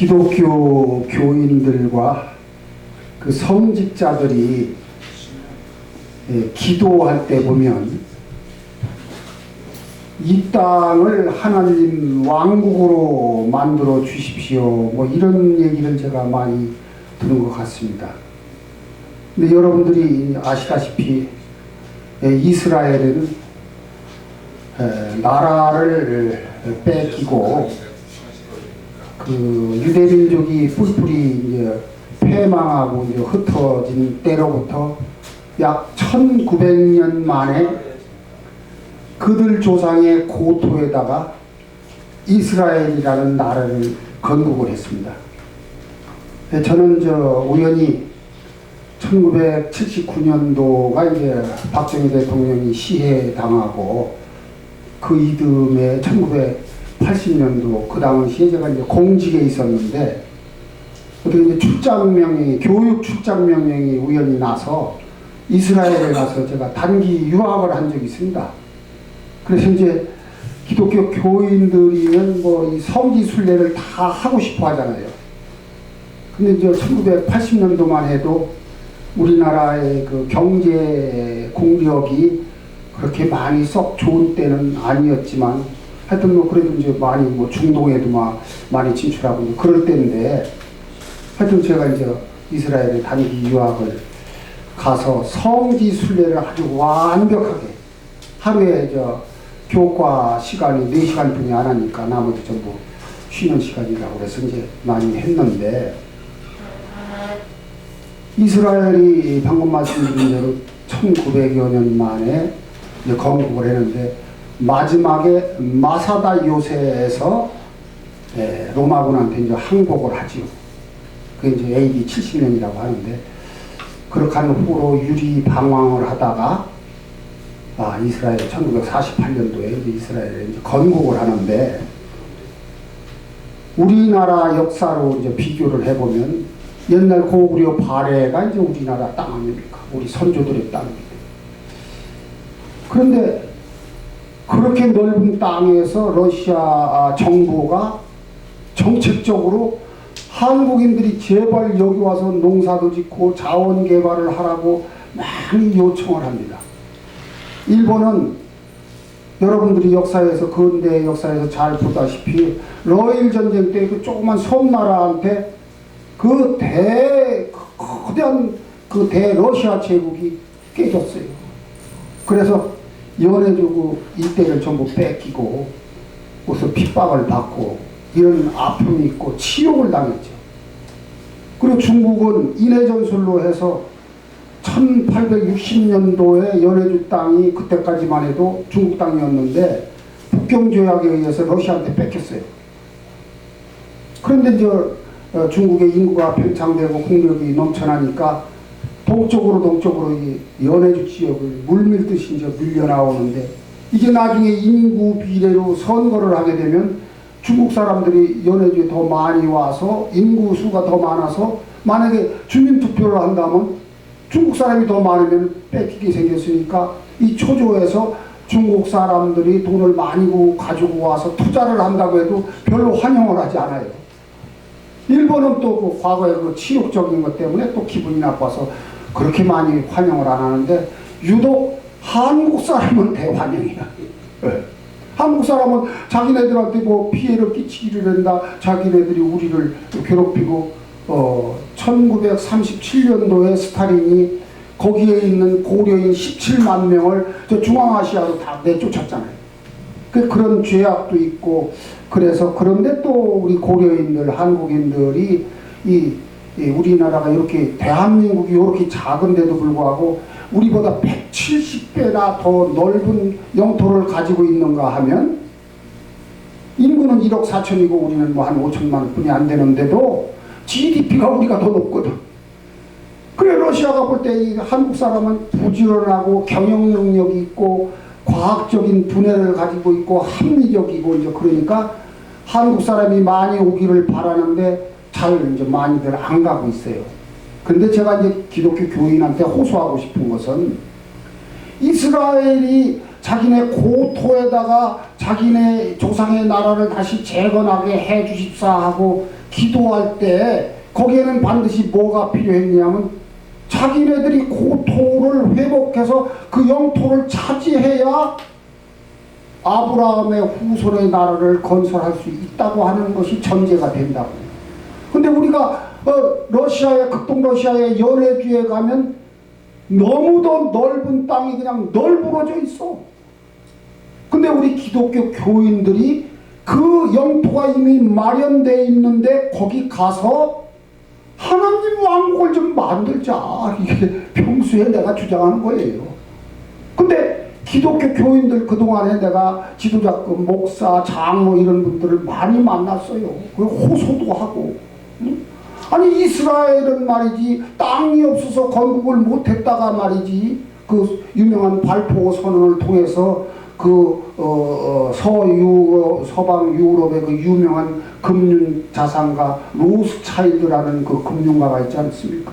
기독교 교인들과 그 성직자들이 기도할 때 보면 이 땅을 하나님 왕국으로 만들어 주십시오, 뭐 이런 얘기를 제가 많이 들은 것 같습니다. 근데 여러분들이 아시다시피 이스라엘은 나라를 뺏기고 그 유대민족이 뿔뿔이 이제 패망하고 이제 흩어진 때로부터 약 1900년 만에 그들 조상의 고토에다가 이스라엘이라는 나라를 건국을 했습니다. 저는 우연히 1979년도가 이제 박정희 대통령이 시해당하고 그 이듬해 1980년도 그 당시에 제가 이제 공직에 있었는데 어떻게 이제 교육 출장 명령이 우연히 나서 이스라엘에 가서 제가 단기 유학을 한 적이 있습니다. 그래서 이제 기독교 교인들이면 뭐 이 성지 순례를 다 하고 싶어 하잖아요. 근데 이제 1980년도만 해도 우리나라의 그 경제 공력이 그렇게 많이 썩 좋은 때는 아니었지만 하여튼 뭐 그래도 이제 많이 뭐 중동에도 많이 진출하고 그럴 때인데 하여튼 제가 이제 이스라엘에 단기 유학을 가서 성지 순례를 아주 완벽하게 하루에 교과 시간이 4시간 뿐이 안 하니까 나머지 전부 쉬는 시간이라고 해서 이제 많이 했는데 이스라엘이 방금 말씀드린 대로 1900여 년 만에 이제 건국을 했는데 마지막에 마사다 요새에서 로마군한테 이제 항복을 하지요. 그게 이제 AD 70년이라고 하는데 그렇게 한 후로 유리 방황을 하다가 이스라엘 1948년도에 이제 이스라엘에 이제 건국을 하는데 우리나라 역사로 이제 비교를 해보면 옛날 고구려 발해가 이제 우리나라 땅 아닙니까? 우리 선조들의 땅입니다. 그런데 그렇게 넓은 땅에서 러시아 정부가 정책적으로 한국인들이 제발 여기 와서 농사도 짓고 자원 개발을 하라고 많이 요청을 합니다. 일본은 여러분들이 역사에서 근대 역사에서 잘 보다시피 러일 전쟁 때 그 조그만 섬나라한테 거대한 그 대러시아 제국이 깨졌어요. 그래서 연해주고 일대를 전부 뺏기고 무슨 핍박을 받고 이런 아픔이 있고 치욕을 당했죠. 그리고 중국은 인해전술로 해서 1860년도에 연해주 땅이 그때까지만 해도 중국 땅이었는데 북경조약에 의해서 러시아한테 뺏겼어요. 그런데 이제 중국의 인구가 팽창되고 국력이 넘쳐나니까 동쪽으로 이 연해주 지역을 물밀듯이 이제 밀려나오는데 이게 나중에 인구 비례로 선거를 하게 되면 중국 사람들이 연해주에 더 많이 와서 인구 수가 더 많아서 만약에 주민투표를 한다면 중국 사람이 더 많으면 뺏기게 생겼으니까 이 초조해서 중국 사람들이 돈을 많이 가지고 와서 투자를 한다고 해도 별로 환영을 하지 않아요. 일본은 또 그 과거의 그 치욕적인 것 때문에 또 기분이 나빠서 그렇게 많이 환영을 안 하는데 유독 한국 사람은 대환영이야. 네. 한국 사람은 자기네들한테 뭐 피해를 끼치기를 한다. 자기네들이 우리를 괴롭히고 1937년도에 스탈린이 거기에 있는 고려인 17만 명을 저 중앙아시아로 다 내쫓았잖아요. 그런 죄악도 있고 그래서 그런데 또 우리 고려인들 한국인들이 우리나라가 이렇게 대한민국이 이렇게 작은데도 불구하고 우리보다 170배나 더 넓은 영토를 가지고 있는가 하면 인구는 1억 4천이고 우리는 뭐 한 5천만 뿐이 안 되는데도 GDP가 우리가 더 높거든. 그래 러시아가 볼 때 이 한국 사람은 부지런하고 경영 능력이 있고 과학적인 두뇌를 가지고 있고 합리적이고 이제 그러니까 한국 사람이 많이 오기를 바라는데 잘 이제 많이들 안 가고 있어요. 근데 제가 이제 기독교 교인한테 호소하고 싶은 것은 이스라엘이 자기네 고토에다가 자기네 조상의 나라를 다시 재건하게 해 주십사 하고 기도할 때 거기에는 반드시 뭐가 필요했냐면 자기네들이 고토를 회복해서 그 영토를 차지해야 아브라함의 후손의 나라를 건설할 수 있다고 하는 것이 전제가 된다고. 근데 우리가 러시아의 극동 러시아의 연해주에 가면 너무도 넓은 땅이 그냥 널브러져 있어. 근데 우리 기독교 교인들이 그 영토가 이미 마련되어 있는데 거기 가서 하나님 왕국을 좀 만들자. 이게 평소에 내가 주장하는 거예요. 근데 기독교 교인들 그동안에 내가 지도자급, 목사, 장로 이런 분들을 많이 만났어요. 호소도 하고. 아니 이스라엘은 말이지 땅이 없어서 건국을 못했다가 말이지 그 유명한 발포 선언을 통해서 그 서방 유럽의 그 유명한 금융 자산가 로스차일드라는 그 금융가가 있지 않습니까?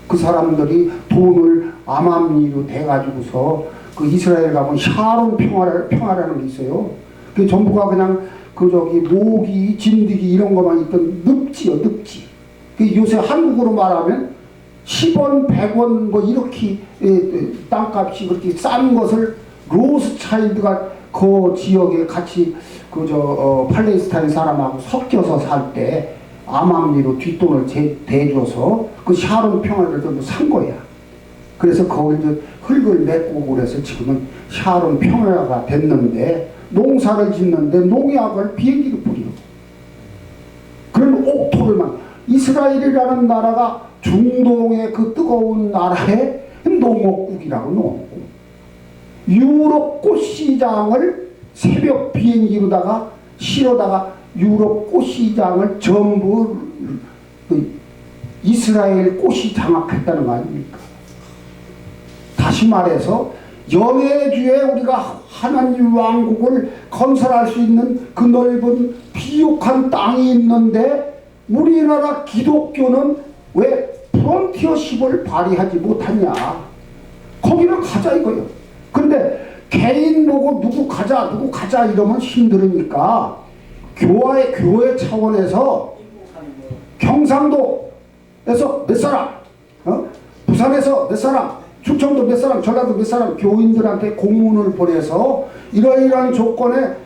그 사람들이 돈을 암암리로 대가지고서 그 이스라엘 가면 샤론 평화라는 게 있어요. 그 전부가 그냥 그 저기 모기, 진드기 이런 것만 있던 늪지요, 늪지. 그 요새 한국으로 말하면 10원, 100원 뭐 이렇게 땅값이 그렇게 싼 것을 로스차일드가 그 지역에 같이 팔레스타인 사람하고 섞여서 살 때 암암리로 뒷돈을 대줘서 그 샤론 평화를 좀 산 거야. 그래서 거기 이제 흙을 메꾸고 그래서 지금은 샤론 평화가 됐는데 농사를 짓는데 농약을 비행기로 뿌려. 그런 옥토를만 이스라엘이라는 나라가 중동의 그 뜨거운 나라의 농업국이라고 농업국. 유럽 꽃시장을 새벽 비행기로다가 실어다가 유럽 꽃시장을 전부 이스라엘 꽃이 장악했다는 거 아닙니까? 다시 말해서 연해주에 우리가 하나님 왕국을 건설할 수 있는 그 넓은 비옥한 땅이 있는데 우리나라 기독교는 왜 프론티어십을 발휘하지 못하냐. 거기를 가자 이거예요. 그런데 개인 보고 누구 가자 이러면 힘들으니까 교회 차원에서 경상도에서 몇 사람, 부산에서 몇 사람, 충청도 몇 사람, 전라도 몇 사람 교인들한테 공문을 보내서 이러이러한 조건에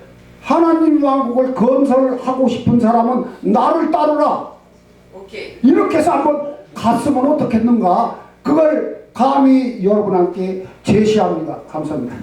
하나님 왕국을 건설하고 싶은 사람은 나를 따르라. 오케이. 이렇게 해서 한번 갔으면 어떻겠는가. 그걸 감히 여러분한테 제시합니다. 감사합니다.